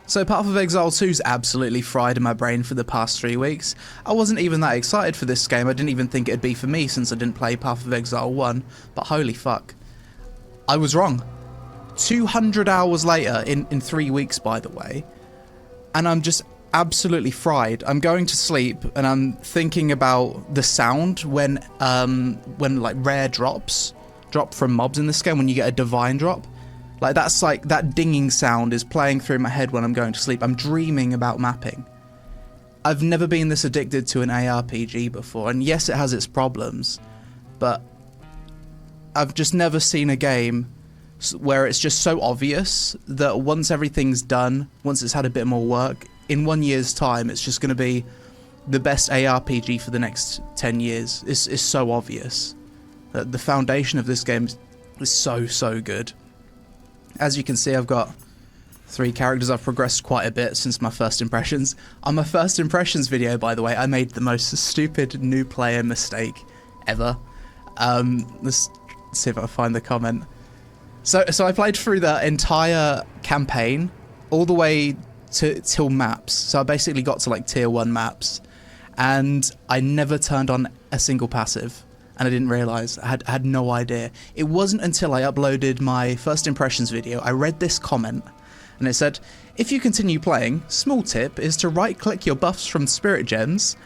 So Path of Exile 2's absolutely fried in my brain for the past 3 weeks. I wasn't even that excited for this game. I didn't even think it'd be for me since I didn't play Path of Exile 1, but holy fuck. I was wrong. 200 hours later, in 3 weeks by the way, and I'm just absolutely fried. I'm going to sleep and I'm thinking about the sound when like rare drop from mobs in this game, when you get a divine drop. Like that dinging sound is playing through my head when I'm going to sleep. I'm dreaming about mapping. I've never been this addicted to an ARPG before, and yes, it has its problems, but I've just never seen a game where it's just so obvious that once everything's done, once it's had a bit more work, in 1 year's time, it's just going to be the best ARPG for the next 10 years. It's so obvious. The foundation of this game is so good. As you can see, I've got 3 characters. I've progressed quite a bit since my first impressions. On my first impressions video, by the way, I made the most stupid new player mistake ever. Let's see if I find the comment. So I played through the entire campaign all the way till maps. So I basically got to like tier 1 maps, and I never turned on a single passive. And I didn't realise, I had no idea. It wasn't until I uploaded my first impressions video, I read this comment, and it said, if you continue playing, small tip is to right click your buffs from spirit gems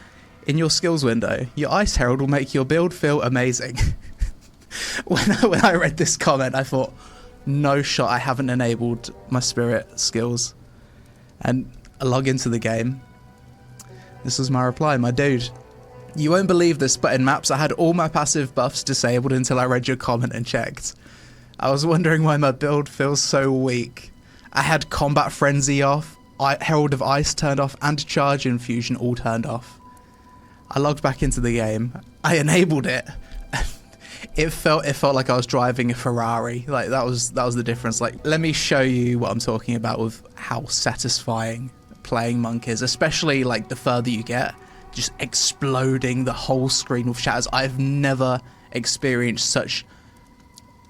in your skills window. Your Ice Herald will make your build feel amazing. When I read this comment, I thought, no shot, I haven't enabled my spirit skills. And I log into the game. This was my reply, my dude. You won't believe this, but in maps I had all my passive buffs disabled until I read your comment and checked. I was wondering why my build feels so weak. I had Combat Frenzy off, Herald of Ice turned off, and Charge Infusion all turned off. I logged back into the game. I enabled it. It felt like I was driving a Ferrari. Like that was the difference. Like, let me show you what I'm talking about with how satisfying playing Monk is, especially like the further you get. Just exploding the whole screen with shatters. I've never experienced such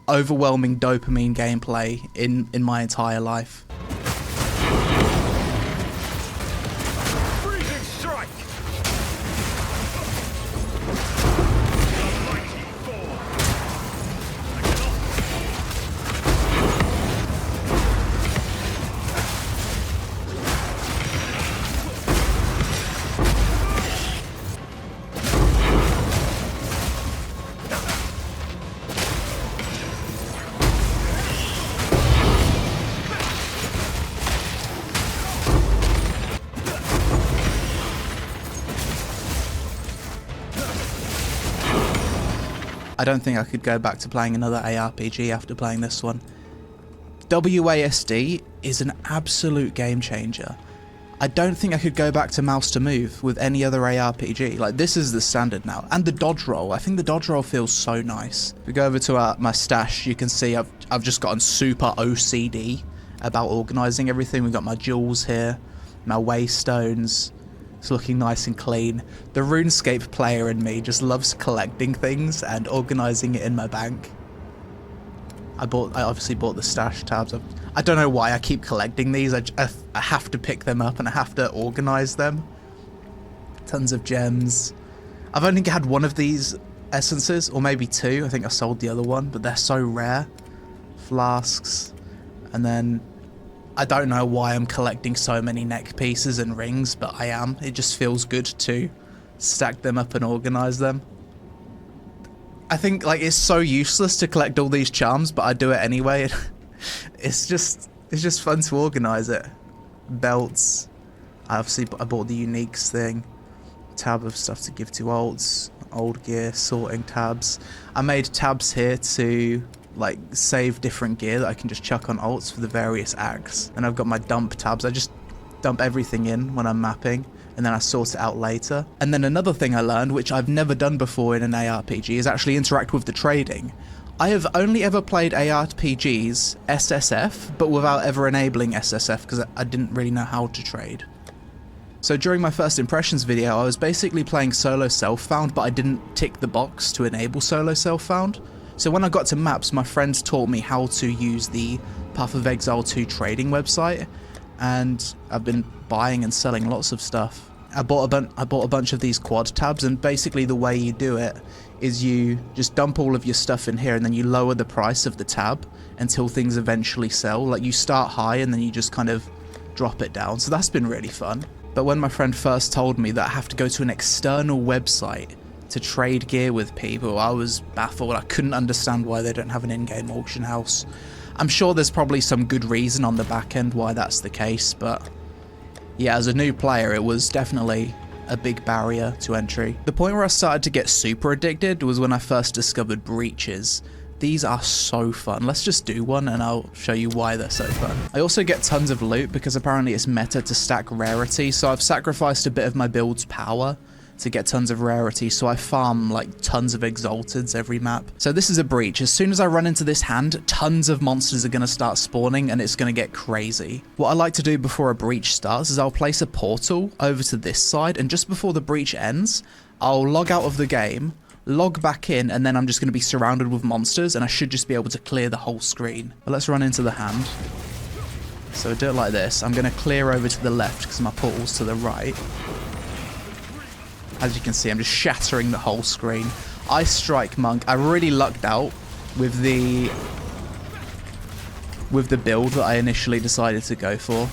overwhelming dopamine gameplay in my entire life. Freezing strike. I don't think I could go back to playing another ARPG after playing this one. WASD is an absolute game changer. I don't think I could go back to mouse to move with any other ARPG. Like, this is the standard now. And the dodge roll. I think the dodge roll feels so nice. If we go over to my stash, you can see I've just gotten super OCD about organising everything. We've got my jewels here, my waystones. It's looking nice and clean. The RuneScape player in me just loves collecting things and organising it in my bank. I obviously bought the stash tabs. I don't know why I keep collecting these. I have to pick them up and I have to organise them. Tons of gems. I've only had one of these essences, or maybe 2. I think I sold the other one, but they're so rare. Flasks. And then I don't know why I'm collecting so many neck pieces and rings, but I am. It just feels good to stack them up and organise them. I think like it's so useless to collect all these charms, but I do it anyway. It's just fun to organise it. Belts. I bought the uniques thing. Tab of stuff to give to alts. Old gear, sorting tabs. I made tabs here to like save different gear that I can just chuck on alts for the various acts. And I've got my dump tabs. I just dump everything in when I'm mapping, and then I sort it out later. And then another thing I learned, which I've never done before in an ARPG, is actually interact with the trading. I have only ever played ARPGs SSF, but without ever enabling SSF because I didn't really know how to trade. So during my first impressions video, I was basically playing solo self-found, but I didn't tick the box to enable solo self-found. So when I got to maps, my friends taught me how to use the Path of Exile 2 trading website, and I've been buying and selling lots of stuff. I bought a bunch of these quad tabs, and basically the way you do it is you just dump all of your stuff in here and then you lower the price of the tab until things eventually sell. Like you start high and then you just kind of drop it down. So that's been really fun. But when my friend first told me that I have to go to an external website to trade gear with people, I was baffled. I couldn't understand why they don't have an in-game auction house. I'm sure there's probably some good reason on the back end why that's the case, but yeah, as a new player, it was definitely a big barrier to entry. The point where I started to get super addicted was when I first discovered breaches. These are so fun. Let's just do one and I'll show you why they're so fun. I also get tons of loot because apparently it's meta to stack rarity, so I've sacrificed a bit of my build's power to get tons of rarity, so I farm like tons of exalteds every map. So this is a breach. As soon as I run into this hand, tons of monsters are going to start spawning and it's going to get crazy. What I like to do before a breach starts is I'll place a portal over to this side, and just before the breach ends, I'll log out of the game, log back in, and then I'm just going to be surrounded with monsters and I should just be able to clear the whole screen. But let's run into the hand. So I do it like this. I'm going to clear over to the left because my portal's to the right. As you can see, I'm just shattering the whole screen. Ice Strike Monk. I really lucked out with the build that I initially decided to go for.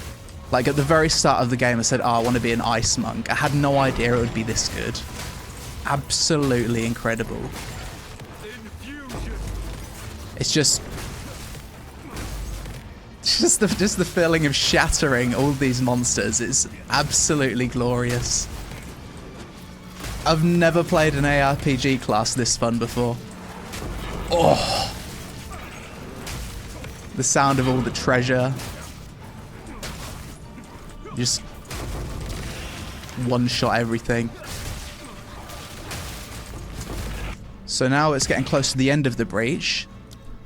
Like at the very start of the game, I said, oh, I want to be an Ice Monk. I had no idea it would be this good. Absolutely incredible. It's just the feeling of shattering all these monsters is absolutely glorious. I've never played an ARPG class this fun before. Oh! The sound of all the treasure. Just one-shot everything. So now it's getting close to the end of the breach.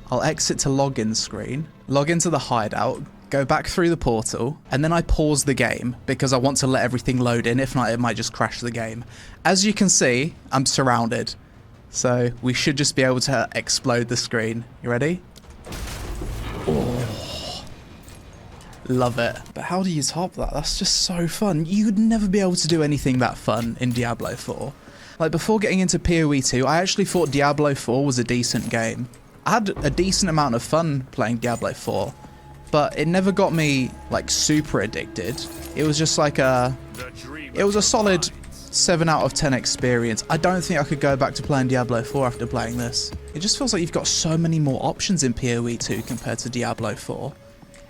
I'll exit to login screen, log into the hideout, go back through the portal, and then I pause the game because I want to let everything load in. If not, it might just crash the game. As you can see, I'm surrounded. So we should just be able to explode the screen. You ready? Oh, love it. But how do you top that? That's just so fun. You'd never be able to do anything that fun in Diablo 4. Like before getting into PoE 2, I actually thought Diablo 4 was a decent game. I had a decent amount of fun playing Diablo 4. But it never got me like super addicted. It was just like it was a solid 7 out of 10 experience. I don't think I could go back to playing Diablo 4 after playing this. It just feels like you've got so many more options in PoE 2 compared to Diablo 4.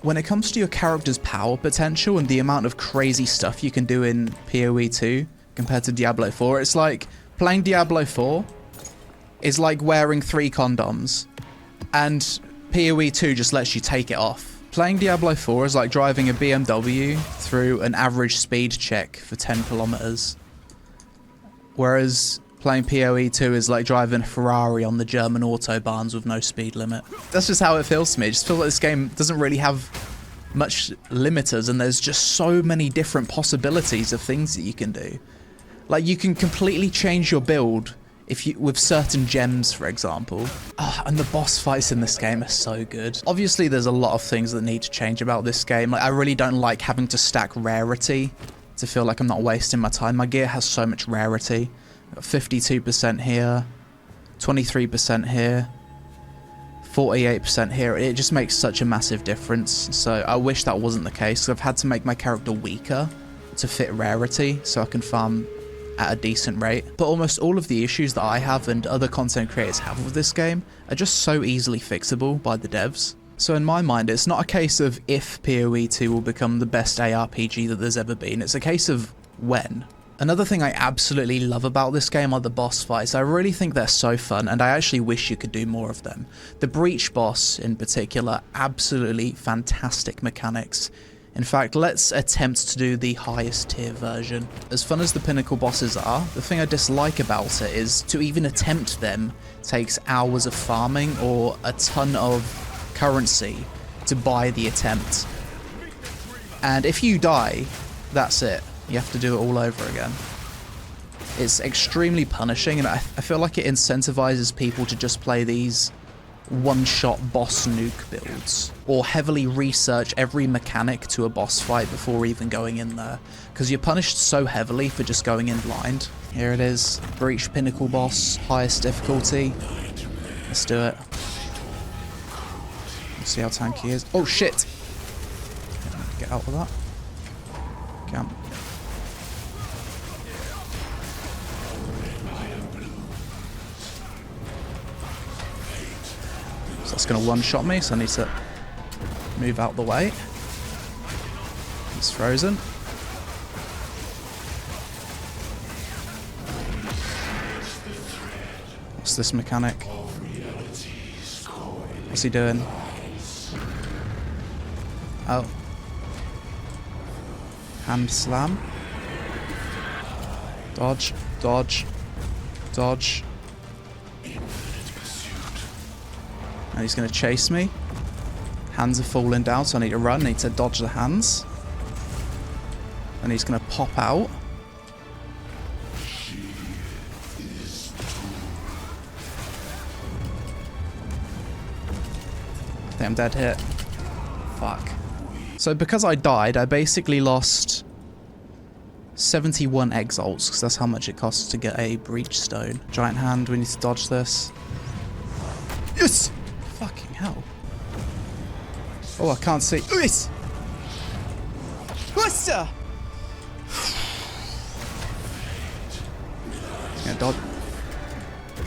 When it comes to your character's power potential and the amount of crazy stuff you can do in PoE 2 compared to Diablo 4, it's like playing Diablo 4 is like wearing 3 condoms, and PoE 2 just lets you take it off. Playing Diablo 4 is like driving a BMW through an average speed check for 10 kilometers. Whereas playing PoE 2 is like driving a Ferrari on the German autobahns with no speed limit. That's just how it feels to me. I just feel like this game doesn't really have much limiters, and there's just so many different possibilities of things that you can do. Like you can completely change your build with certain gems, for example. And the boss fights in this game are so good. Obviously, there's a lot of things that need to change about this game. Like, I really don't like having to stack rarity to feel like I'm not wasting my time. My gear has so much rarity. 52% here, 23% here, 48% here. It just makes such a massive difference. So I wish that wasn't the case, because I've had to make my character weaker to fit rarity so I can farm at a decent rate. But almost all of the issues that I have and other content creators have with this game are just so easily fixable by the devs. So in my mind, it's not a case of if PoE 2 will become the best ARPG that there's ever been, it's a case of when. Another thing I absolutely love about this game are the boss fights. I really think they're so fun, and I actually wish you could do more of them. The Breach boss in particular, absolutely fantastic mechanics. In fact, let's attempt to do the highest tier version. As fun as the Pinnacle bosses are, the thing I dislike about it is to even attempt them takes hours of farming or a ton of currency to buy the attempt. And if you die, that's it. You have to do it all over again. It's extremely punishing, and I feel like it incentivizes people to just play these one-shot boss nuke builds, or heavily research every mechanic to a boss fight before even going in there, because you're punished so heavily for just going in blind. Here it is, Breach Pinnacle boss, highest difficulty. Let's do it. Let's see how tanky he is. Oh shit! Get out of that. Can't. So that's going to one-shot me, so I need to move out the way. He's frozen. What's this mechanic? What's he doing? Oh. Hand slam. Dodge, dodge, dodge. And he's going to chase me. Hands are falling down, so I need to run. I need to dodge the hands. And he's going to pop out. I think I'm dead here. Fuck. So because I died, I basically lost 71 exalts, because that's how much it costs to get a breach stone. Giant hand, we need to dodge this. Yes! Fucking hell. Oh, I can't see. Yes! What's up? Yeah, dodge.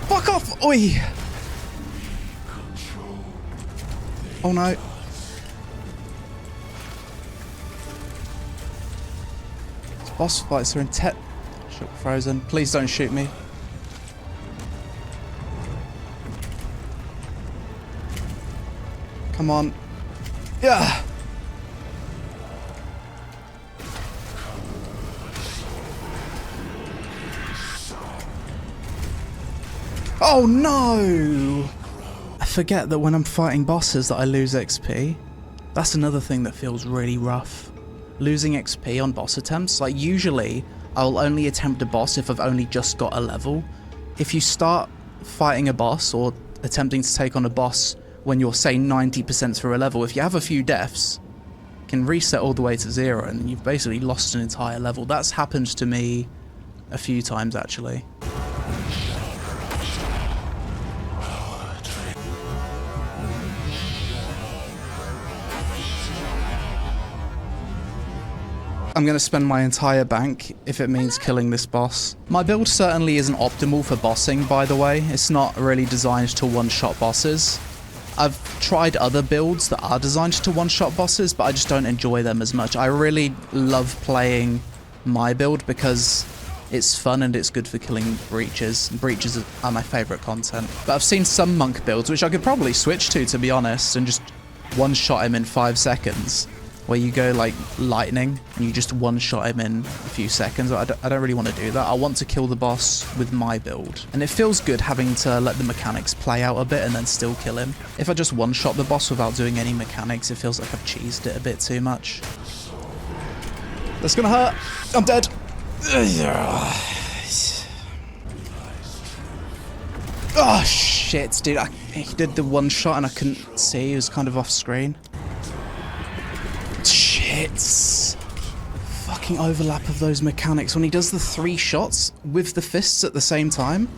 Fuck off! Oi! Oh no. These boss fights are intense. Shook frozen. Please don't shoot me. Come on. Yeah. Oh no! I forget that when I'm fighting bosses that I lose XP. That's another thing that feels really rough. Losing XP on boss attempts. Like usually, I'll only attempt a boss if I've only just got a level. If you start fighting a boss or attempting to take on a boss when you're, say, 90% through a level, if you have a few deaths, you can reset all the way to 0 and you've basically lost an entire level. That's happened to me a few times, actually. I'm going to spend my entire bank if it means killing this boss. My build certainly isn't optimal for bossing, by the way. It's not really designed to one-shot bosses. I've tried other builds that are designed to one-shot bosses, but I just don't enjoy them as much. I really love playing my build because it's fun and it's good for killing breaches. Breaches are my favourite content. But I've seen some monk builds, which I could probably switch to be honest, and just one-shot him in 5 seconds. Where you go like lightning and you just one-shot him in a few seconds. I don't really want to do that. I want to kill the boss with my build. And it feels good having to let the mechanics play out a bit and then still kill him. If I just one-shot the boss without doing any mechanics, it feels like I've cheesed it a bit too much. That's gonna hurt. I'm dead. Oh shit, dude. He did the one-shot and I couldn't see. He was kind of off screen. Shit. Fucking overlap of those mechanics. When he does the 3 shots with the fists at the same time.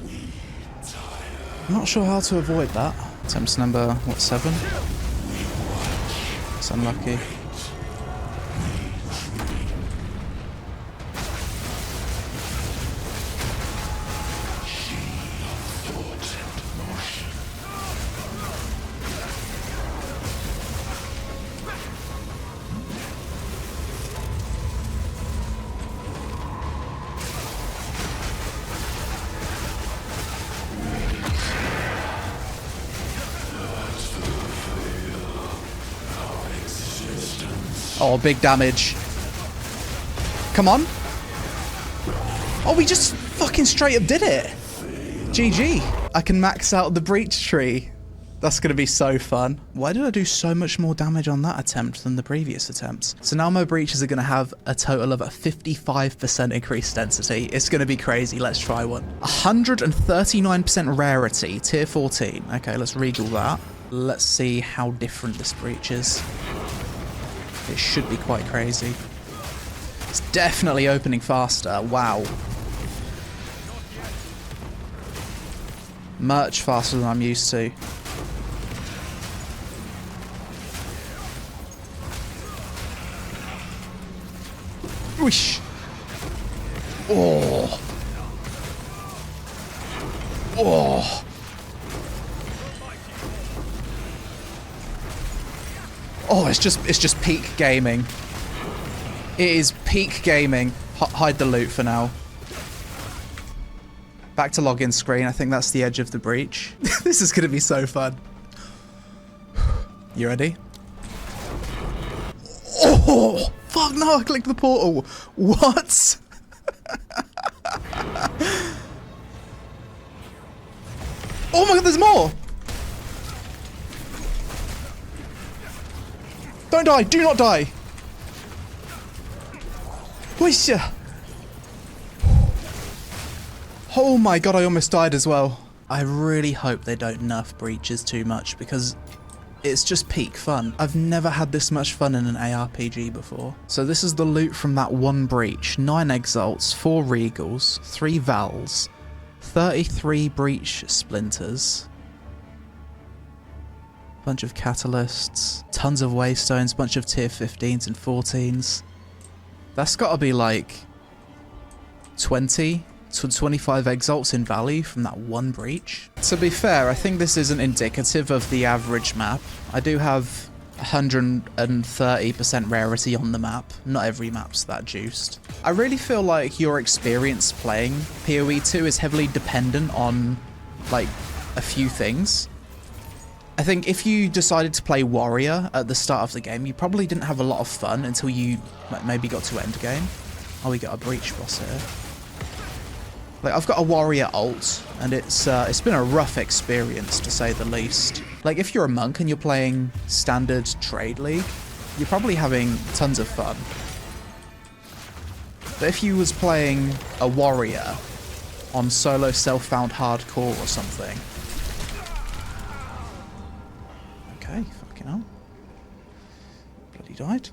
I'm not sure how to avoid that. Attempts number, what, 7? It's unlucky. Oh, big damage. Come on. Oh, we just fucking straight up did it. GG. I can max out the breach tree. That's going to be so fun. Why did I do so much more damage on that attempt than the previous attempts? So now my breaches are going to have a total of a 55% increased density. It's going to be crazy. Let's try one. 139% rarity, tier 14. Okay, let's regal that. Let's see how different this breach is. It should be quite crazy. It's definitely opening faster. Wow. Much faster than I'm used to. Whoosh. Oh. Oh. Oh, it's just peak gaming. It is peak gaming. Hide the loot for now. Back to login screen. I think that's the edge of the breach. This is gonna be so fun. You ready? Oh, fuck no, I clicked the portal. What? Oh my god, there's more! Don't die, do not die! Whoosha! Oh my god, I almost died as well. I really hope they don't nerf breaches too much because it's just peak fun. I've never had this much fun in an ARPG before. So this is the loot from that one breach. 9 exalts, 4 regals, 3 vals, 33 breach splinters, bunch of catalysts, tons of waystones, bunch of tier 15s and 14s. That's gotta be like 20 to 25 exalts in value from that one breach. To be fair, I think this isn't indicative of the average map. I do have 130% rarity on the map. Not every map's that juiced. I really feel like your experience playing PoE 2 is heavily dependent on like a few things. I think if you decided to play warrior at the start of the game, you probably didn't have a lot of fun until you maybe got to endgame. Oh, we got a breach boss here. Like, I've got a warrior ult, and it's been a rough experience, to say the least. Like, if you're a monk and you're playing standard trade league, you're probably having tons of fun. But if you was playing a warrior on solo self-found hardcore or something... Okay, fucking hell. Bloody died.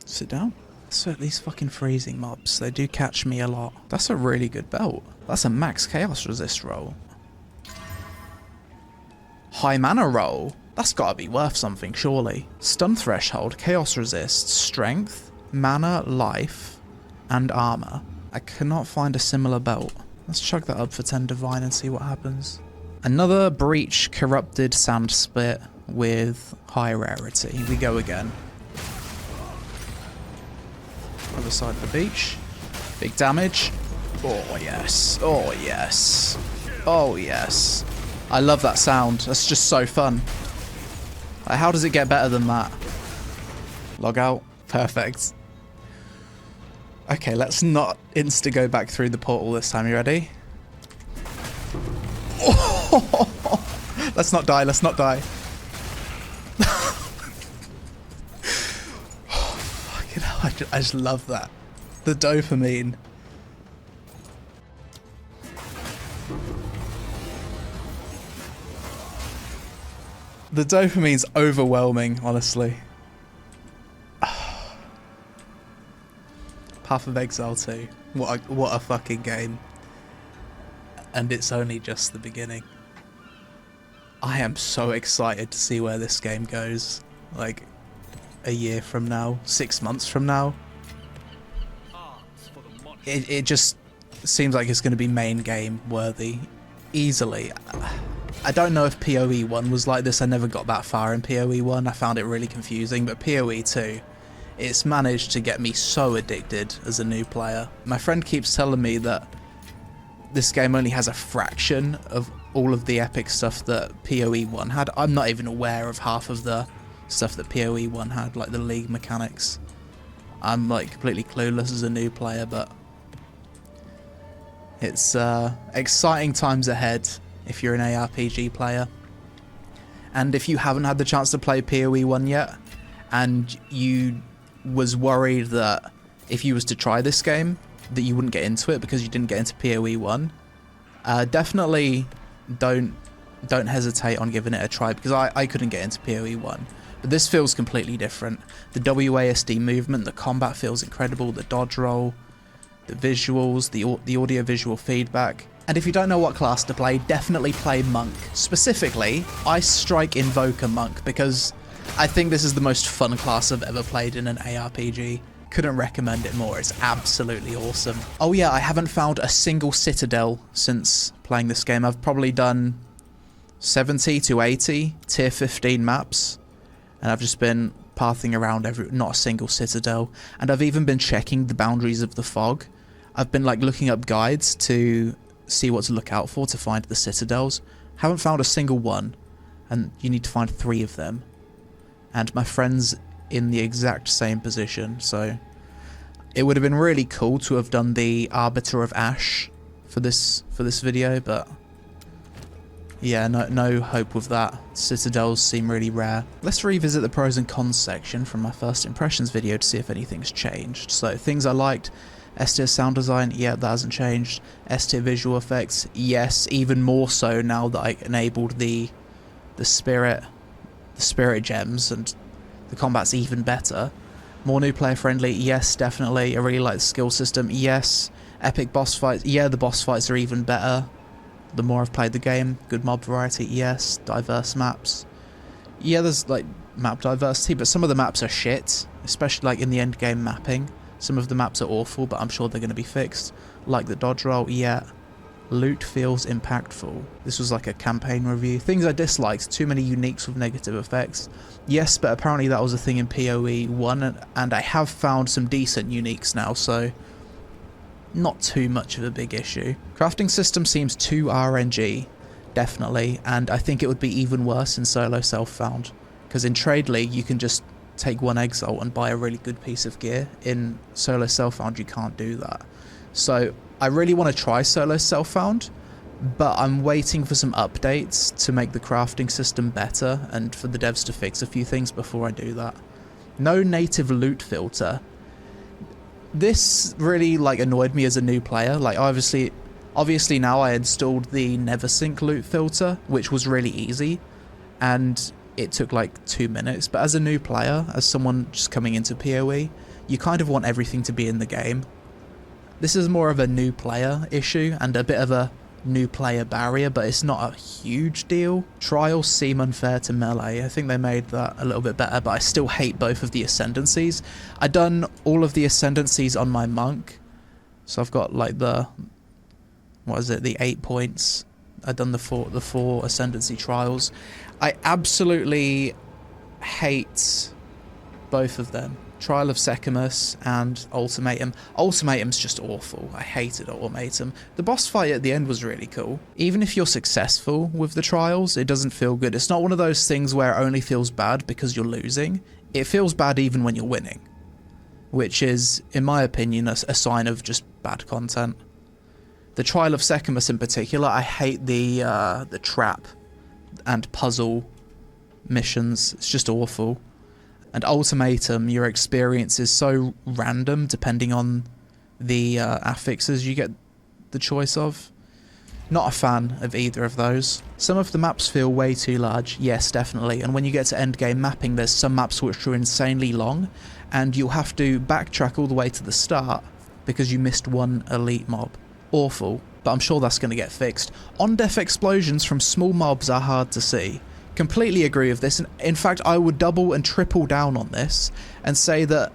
Sit down. So these fucking freezing mobs, they do catch me a lot. That's a really good belt. That's a max chaos resist roll. High mana roll. That's gotta be worth something, surely. Stun threshold, chaos resist, strength, mana, life, and armor. I cannot find a similar belt. Let's chuck that up for 10 divine and see what happens. Another breach corrupted sand spit with high rarity. Here we go again. Other side of the beach. Big damage. Oh yes. Oh yes. Oh yes. I love that sound. That's just so fun. Like, how does it get better than that? Log out. Perfect. Okay, let's not insta go back through the portal this time. You ready? Oh, let's not die. Let's not die. I just love that. The dopamine. The dopamine's overwhelming, honestly. Path of Exile 2. What a fucking game. And it's only just the beginning. I am so excited to see where this game goes. Like, a year from now, 6 months from now. It just seems like it's going to be main game worthy easily. I don't know if PoE 1 was like this. I never got that far in PoE 1. I found it really confusing, but PoE 2, it's managed to get me so addicted as a new player. My friend keeps telling me that this game only has a fraction of all of the epic stuff that PoE 1 had. I'm not even aware of half of the stuff that PoE 1 had, like the league mechanics. I'm like completely clueless as a new player, but it's exciting times ahead if you're an ARPG player. And if you haven't had the chance to play PoE 1 yet, and you was worried that if you was to try this game that you wouldn't get into it because you didn't get into PoE 1, definitely don't don't hesitate on giving it a try, because I couldn't get into PoE 1. But this feels completely different. The WASD movement, the combat feels incredible, the dodge roll, the visuals, the audio-visual feedback. And if you don't know what class to play, definitely play Monk. Specifically, I strike Invoker Monk, because I think this is the most fun class I've ever played in an ARPG. Couldn't recommend it more, it's absolutely awesome. Oh yeah, I haven't found a single citadel since playing this game. I've probably done 70 to 80 tier 15 maps, and I've just been pathing around not a single citadel. And I've even been checking the boundaries of the fog. I've been like looking up guides to see what to look out for to find the citadels. Haven't found a single one, and you need to find 3 of them. And my friend's in the exact same position, so it would have been really cool to have done the Arbiter of Ash for this video, but yeah, no hope with that. Citadels seem really rare. Let's revisit the pros and cons section from my first impressions video to see if anything's changed. So things I liked: S-tier sound design, yeah, that hasn't changed. S-tier visual effects, yes, even more so now that I enabled the spirit gems, and the combat's even better. More new player friendly, yes, definitely. I really like the skill system, yes. Epic boss fights, yeah, the boss fights are even better the more I've played the game. Good mob variety, yes. Diverse maps, yeah, there's like map diversity, but some of the maps are shit, especially like in the end game mapping. Some of the maps are awful, but I'm sure they're going to be fixed. Like the dodge roll, yeah. Loot feels impactful. This was like a campaign review. Things I disliked: too many uniques with negative effects. Yes, but apparently that was a thing in PoE 1, and I have found some decent uniques now, so not too much of a big issue. Crafting system seems too RNG, definitely, and I think it would be even worse in solo self-found, because in Trade League you can just take 1 exalt and buy a really good piece of gear. In solo self-found you can't do that. So I really want to try solo self-found, but I'm waiting for some updates to make the crafting system better and for the devs to fix a few things before I do that. No native loot filter. This really like annoyed me as a new player. Like obviously now I installed the NeverSync loot filter, which was really easy, and it took like 2 minutes. But as a new player, as someone just coming into PoE, you kind of want everything to be in the game. This is more of a new player issue and a bit of a new player barrier, but it's not a huge deal. Trials seem unfair to melee. I think they made that a little bit better, but I still hate both of the ascendancies. I've done all of the ascendancies on my monk, so I've got like the 8 points. I've done the four ascendancy trials. I absolutely hate both of them. Trial of Secamus and Ultimatum. Ultimatum's just awful. I hated Ultimatum. The boss fight at the end was really cool. Even if you're successful with the trials, it doesn't feel good. It's not one of those things where it only feels bad because you're losing. It feels bad even when you're winning, which is, in my opinion, a sign of just bad content. The Trial of Secamus in particular, I hate the trap and puzzle missions. It's just awful. And Ultimatum, your experience is so random depending on the affixes you get the choice of. Not a fan of either of those. Some of the maps feel way too large, yes, definitely, and when you get to endgame mapping, there's some maps which are insanely long, and you'll have to backtrack all the way to the start because you missed one elite mob. Awful, but I'm sure that's going to get fixed. On-death explosions from small mobs are hard to see. Completely agree with this, and in fact I would double and triple down on this and say that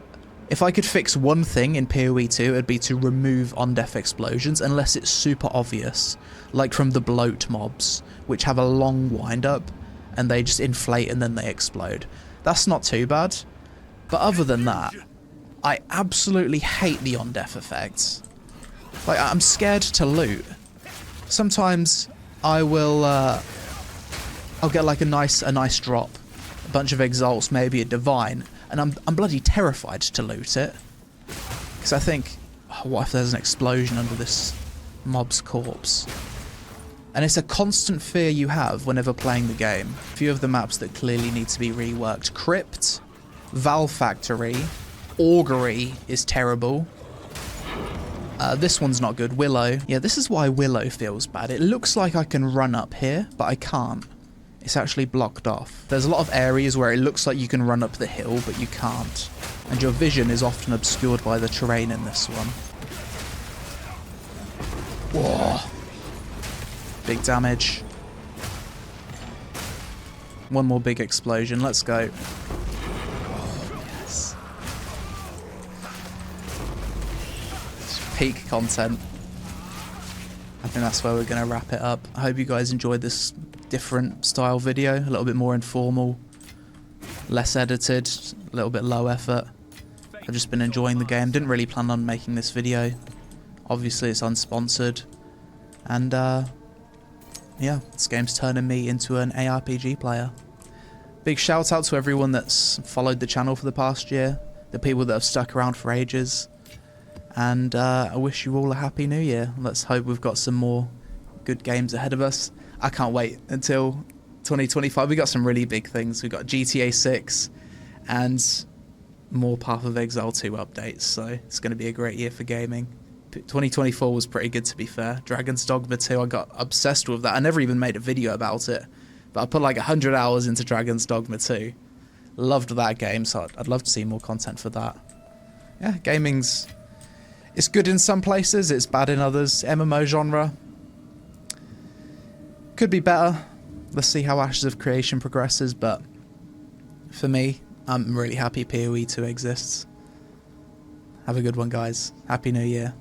if I could fix one thing in PoE 2, it'd be to remove on-death explosions unless it's super obvious, like from the bloat mobs, which have a long wind-up and they just inflate and then they explode. That's not too bad, but other than that, I absolutely hate the on-death effects. Like, I'm scared to loot. Sometimes I will I'll get like a nice drop, a bunch of exalts, maybe a divine, and I'm bloody terrified to loot it, because I think, oh, what if there's an explosion under this mob's corpse? And it's a constant fear you have whenever playing the game. A few of the maps that clearly need to be reworked: Crypt, Val Factory, Augury is terrible. This one's not good. Willow. Yeah, this is why Willow feels bad. It looks like I can run up here, but I can't. It's actually blocked off. There's a lot of areas where it looks like you can run up the hill, but you can't. And your vision is often obscured by the terrain in this one. Whoa. Big damage. One more big explosion. Let's go. Yes. Peak content. I think that's where we're going to wrap it up. I hope you guys enjoyed this different style video. A little bit more informal. Less edited. A little bit low effort. I've just been enjoying the game. Didn't really plan on making this video. Obviously it's unsponsored. And yeah, this game's turning me into an ARPG player. Big shout out to everyone that's followed the channel for the past year. The people that have stuck around for ages. And I wish you all a happy new year. Let's hope we've got some more good games ahead of us. I can't wait until 2025. We got some really big things. We got GTA 6 and more Path of Exile 2 updates. So it's going to be a great year for gaming. 2024 was pretty good, to be fair. Dragon's Dogma 2, I got obsessed with that. I never even made a video about it, but I put like 100 hours into Dragon's Dogma 2. Loved that game, so I'd love to see more content for that. Yeah, gaming's... it's good in some places, it's bad in others. MMO genre could be better. Let's see how Ashes of Creation progresses, but for me, I'm really happy PoE 2 exists. Have a good one, guys. Happy New Year.